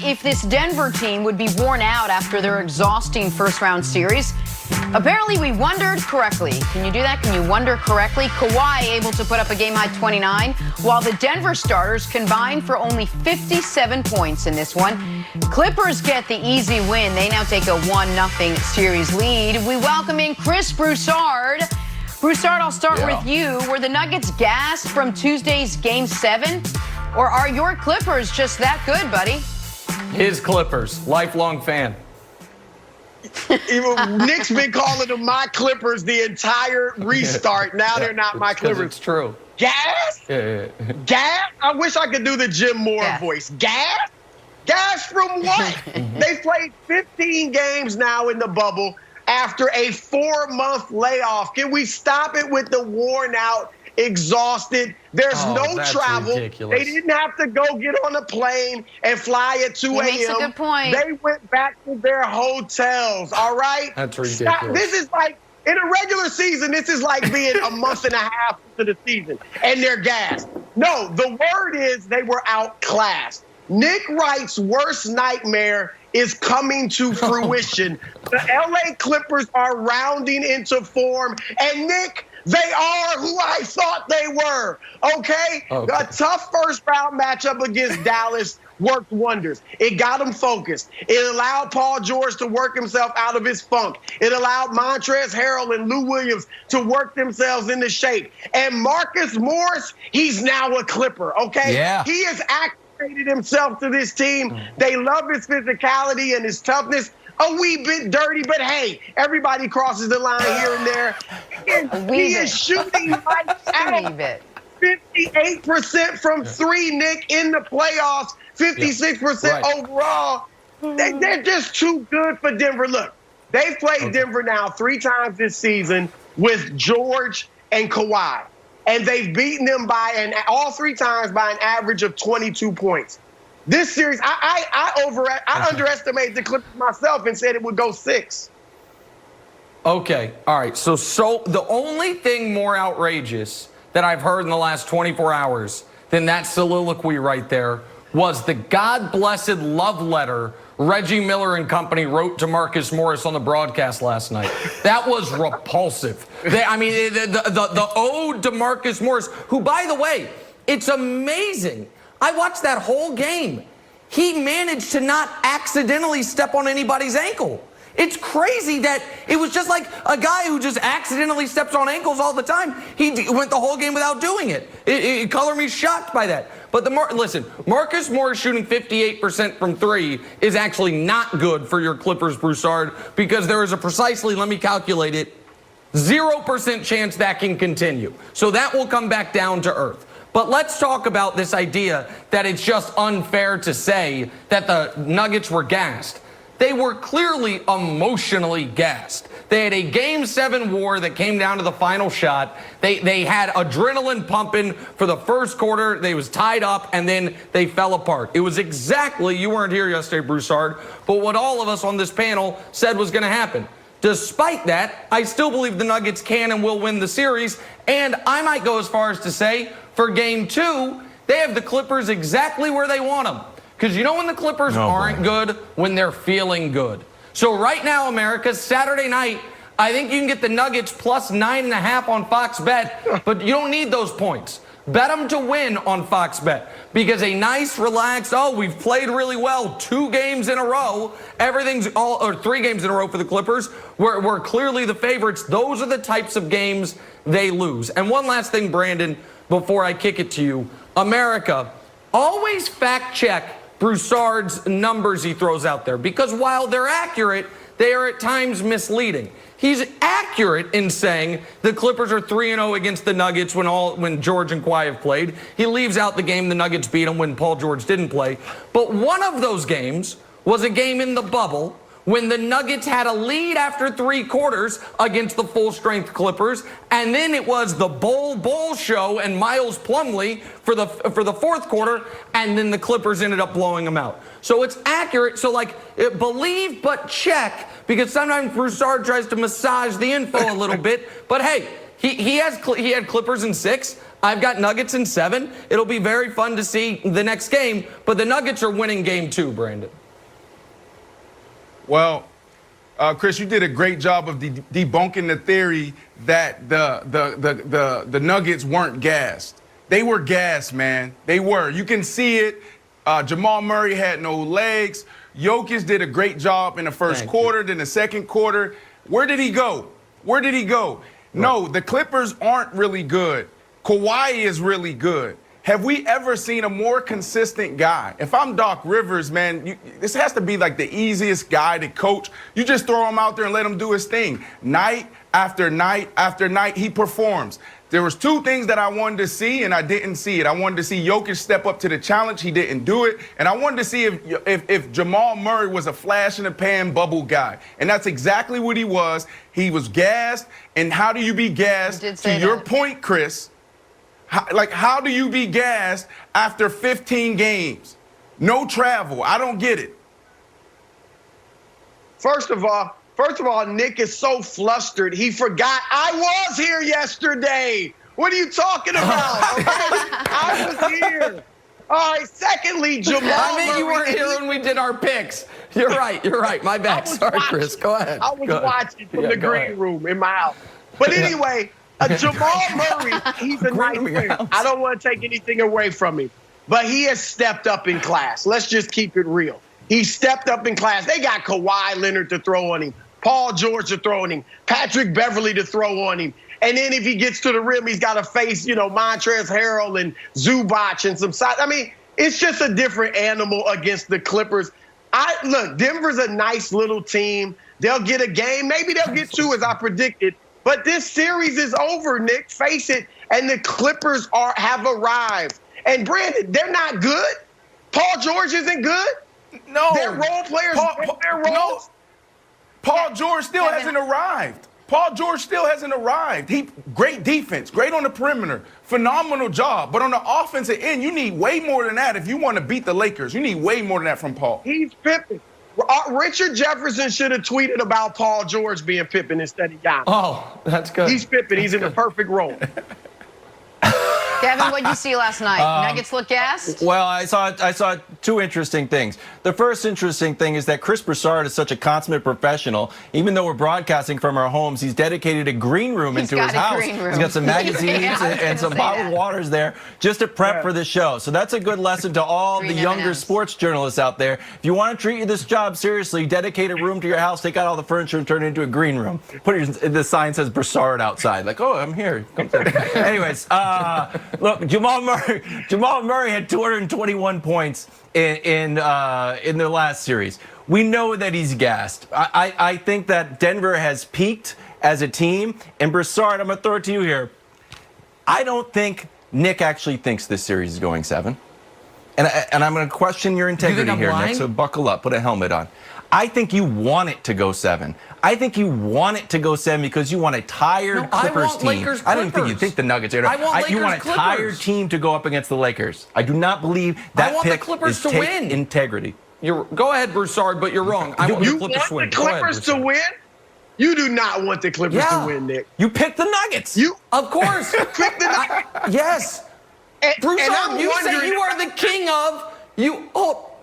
If this Denver team would be worn out after their exhausting first-round series. Apparently, we wondered correctly. Can you do that? Can you wonder correctly? Kawhi able to put up a game-high 29, while the Denver starters combined for only 57 points in this one. Clippers get the easy win. They now take a 1-0 series lead. We welcome in Chris Broussard. Broussard, I'll start with you. Were the Nuggets gassed from Tuesday's Game 7? Or are your Clippers just that good, buddy? His Clippers, lifelong fan. Even Nick's been calling them my Clippers the entire restart. Now they're not my Clippers. It's true. Gas? Gas? I wish I could do the Jim Moore voice. Gas? Gas from what? They played 15 games now in the bubble after a 4-month layoff. Can we stop it with the worn out, exhausted? There's no travel. Ridiculous. They didn't have to go get on a plane and fly at 2 a.m. He makes a good point. They went back to their hotels, all right? That's ridiculous. This is like, in a regular season, this is like being a month and a half into the season, and they're gassed. No, the word is they were outclassed. Nick Wright's worst nightmare is coming to fruition. The LA Clippers are rounding into form, and Nick, they are who I thought they were, okay? A tough first-round matchup against Dallas worked wonders. It got them focused. It allowed Paul George to work himself out of his funk. It allowed Montrezl Harrell and Lou Williams to work themselves into shape. And Marcus Morris, he's now a Clipper, okay? Yeah. He has activated himself to this team. They love his physicality and his toughness. A wee bit dirty, but hey, everybody crosses the line here and there. And he is shooting lights out. 58% from three, Nick, in the playoffs. 56% overall. They're just too good for Denver. Look, they've played Denver now 3 times this season with George and Kawhi. And they've beaten them by all 3 times by an average of 22 points. This series, I underestimated the Clippers myself and said it would go 6. Okay, all right. So the only thing more outrageous that I've heard in the last 24 hours than that soliloquy right there was the God-blessed love letter Reggie Miller and company wrote to Marcus Morris on the broadcast last night. That was repulsive. The ode to Marcus Morris, who, by the way, it's amazing. I watched that whole game. He managed to not accidentally step on anybody's ankle. It's crazy that it was just like a guy who just accidentally steps on ankles all the time. He went the whole game without doing it. Color me shocked by that. But listen, Marcus Morris shooting 58% from 3 is actually not good for your Clippers, Broussard, because there is a precisely, let me calculate it, 0% chance that can continue. So that will come back down to earth. But let's talk about this idea that it's just unfair to say that the Nuggets were gassed. They were clearly emotionally gassed. They had a Game 7 war that came down to the final shot. They had adrenaline pumping for the first quarter. They was tied up, and then they fell apart. It was exactly, you weren't here yesterday, Broussard, but what all of us on this panel said was going to happen. Despite that, I still believe the Nuggets can and will win the series, and I might go as far as to say, for Game 2, they have the Clippers exactly where they want them. Because you know when the Clippers aren't good? When they're feeling good. So right now, America, Saturday night, I think you can get the Nuggets plus 9.5 on Fox Bet, but you don't need those points. Bet them to win on Fox Bet, because a nice, relaxed, we've played really well 2 games in a row, or 3 games in a row for the Clippers, we're clearly the favorites. Those are the types of games they lose. And one last thing, Brandon, before I kick it to you. America, always fact check Broussard's numbers he throws out there, because while they're accurate, they are at times misleading. He's accurate in saying the Clippers are 3-0 against the Nuggets when George and Kawhi have played. He leaves out the game the Nuggets beat them when Paul George didn't play. But one of those games was a game in the bubble when the Nuggets had a lead after 3 quarters against the full-strength Clippers, and then it was the Bowl show and Miles Plumlee for the 4th quarter, and then the Clippers ended up blowing them out. So it's accurate. So, believe but check, because sometimes Broussard tries to massage the info a little bit. But hey, he had Clippers in 6. I've got Nuggets in 7. It'll be very fun to see the next game, but the Nuggets are winning game 2, Brandon. Well, Chris, you did a great job of debunking the theory that the Nuggets weren't gassed. They were gassed, man. They were. You can see it. Jamal Murray had no legs. Jokic did a great job in the first quarter. Then the second quarter. Where did he go? Where did he go? No, the Clippers aren't really good. Kawhi is really good. Have we ever seen a more consistent guy? If I'm Doc Rivers, man, this has to be like the easiest guy to coach. You just throw him out there and let him do his thing. Night after night after night, he performs. There was 2 things that I wanted to see, and I didn't see it. I wanted to see Jokic step up to the challenge. He didn't do it. And I wanted to see if Jamal Murray was a flash-in-the-pan bubble guy. And that's exactly what he was. He was gassed. And how do you be gassed? To your point, Chris, how do you be gassed after 15 games? No travel. I don't get it. First of all, Nick is so flustered. He forgot I was here yesterday. What are you talking about? Okay? I was here. All right. Secondly, Jamal I mean, Murray, you weren't here when we did our picks. You're right. You're right. My bad. Sorry, Chris. Go ahead. I was watching from the green room in my house. But anyway, Jamal Murray, he's a nice player. I don't want to take anything away from him. But he has stepped up in class. Let's just keep it real. He stepped up in class. They got Kawhi Leonard to throw on him, Paul George to throw on him, Patrick Beverly to throw on him. And then if he gets to the rim, he's got to face, Montrezl Harrell and Zubac and some size. I mean, it's just a different animal against the Clippers. Look, Denver's a nice little team. They'll get a game. Maybe they'll get 2, as I predicted. But this series is over, Nick. Face it. And the Clippers have arrived. And Brandon, they're not good. Paul George isn't good. No. Their role players their roles. No. Paul George still hasn't arrived. Paul George still hasn't arrived. Great defense, great on the perimeter, phenomenal job. But on the offensive end, you need way more than that if you want to beat the Lakers. You need way more than that from Paul. He's Pippen. Richard Jefferson should have tweeted about Paul George being Pippen instead of Giannis. Oh, that's good. He's Pippen. He's in the perfect role. Kevin, what did you see last night? Nuggets look gassed? Well, I saw 2 interesting things. The first interesting thing is that Chris Broussard is such a consummate professional. Even though we're broadcasting from our homes, he's dedicated a green room into his house. He's got some magazines and some bottled waters there just to prep for the show. So that's a good lesson to all the younger sports journalists out there. If you want to treat this job seriously, dedicate a room to your house, take out all the furniture and turn it into a green room. The sign says Broussard outside. Like, oh, I'm here. Anyways, look, Jamal Murray had 221 points in the last series. We know that he's gassed. I think that Denver has peaked as a team. And Broussard, I'm going to throw it to you here. I don't think Nick actually thinks this series is going 7. And I'm going to question your integrity here, Nick, so buckle up, put a helmet on. I think you want it to go 7. I think you want it to go 7 because you want a tired Clippers team. I don't think you think the Nuggets are. You want a tired team to go up against the Lakers. I do not believe that pick is integrity. Go ahead, Broussard, but you're wrong. I want the Clippers to win. You want the Clippers to win? You do not want the Clippers to win, Nick. You picked the Nuggets. Of course. Pick the Nuggets. Yes. Broussard, you say you are the king of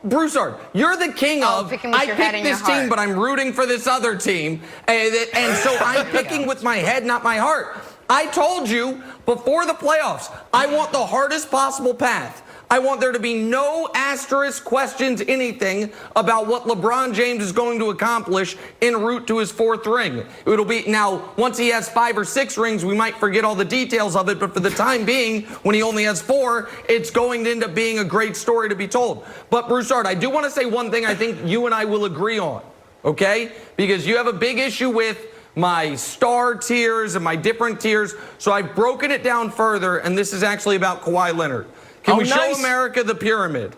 Broussard, you're the king of, I picked this team, but I'm rooting for this other team. And so I'm picking with my head, not my heart. I told you before the playoffs, I want the hardest possible path. I want there to be no asterisk questions, anything about what LeBron James is going to accomplish en route to his 4th ring. It'll be now, once he has 5 or 6 rings, we might forget all the details of it, but for the time being, when he only has 4, it's going to end up being a great story to be told. But Broussard, I do want to say one thing I think you and I will agree on, okay? Because you have a big issue with my star tiers and my different tiers, so I've broken it down further, and this is actually about Kawhi Leonard. Can we show America the pyramid?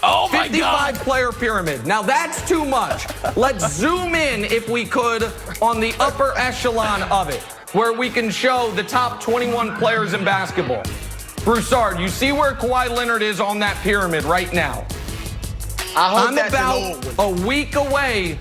Oh, my God. 55-player pyramid. Now, that's too much. Let's zoom in, if we could, on the upper echelon of it, where we can show the top 21 players in basketball. Broussard, you see where Kawhi Leonard is on that pyramid right now? I'm about a week away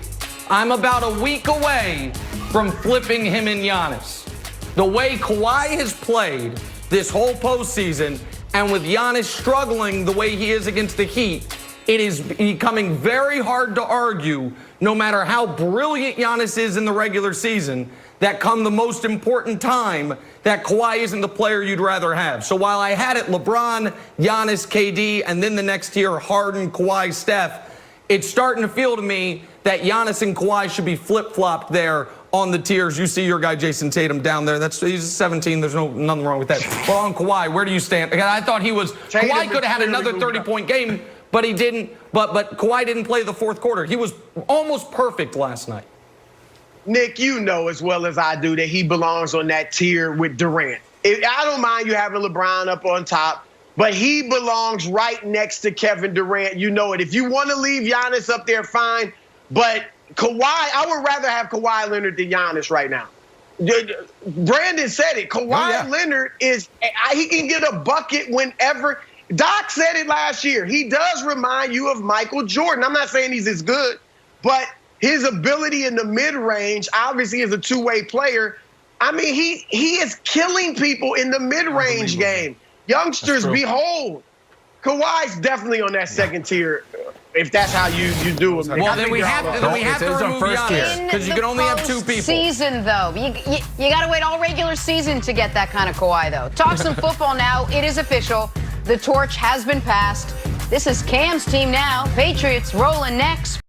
from flipping him and Giannis. The way Kawhi has played this whole postseason, and with Giannis struggling the way he is against the Heat, it is becoming very hard to argue, no matter how brilliant Giannis is in the regular season, that come the most important time, that Kawhi isn't the player you'd rather have. So while I had it LeBron, Giannis, KD, and then the next tier, Harden, Kawhi, Steph, it's starting to feel to me that Giannis and Kawhi should be flip-flopped there on the tiers. You see your guy Jason Tatum down there. He's 17. There's nothing wrong with that. But on Kawhi, where do you stand? I thought Kawhi could have had another 30-point game, but he didn't. But Kawhi didn't play the fourth quarter. He was almost perfect last night. Nick, you know as well as I do that he belongs on that tier with Durant. I don't mind you having LeBron up on top, but he belongs right next to Kevin Durant. You know it. If you want to leave Giannis up there, fine. But Kawhi, I would rather have Kawhi Leonard than Giannis right now. Brandon said it. Kawhi Leonard he can get a bucket whenever. Doc said it last year. He does remind you of Michael Jordan. I'm not saying he's as good, but his ability in the mid-range, obviously, as a two-way player, I mean, he is killing people in the mid-range game. Youngsters, behold, Kawhi's definitely on that second tier. If that's how you do it. Well, then we have to remove Giannis because you can only have two people. Season though, you got to wait all regular season to get that kind of Kawhi though. Talk some football now. It is official. The torch has been passed. This is Cam's team now. Patriots rolling next.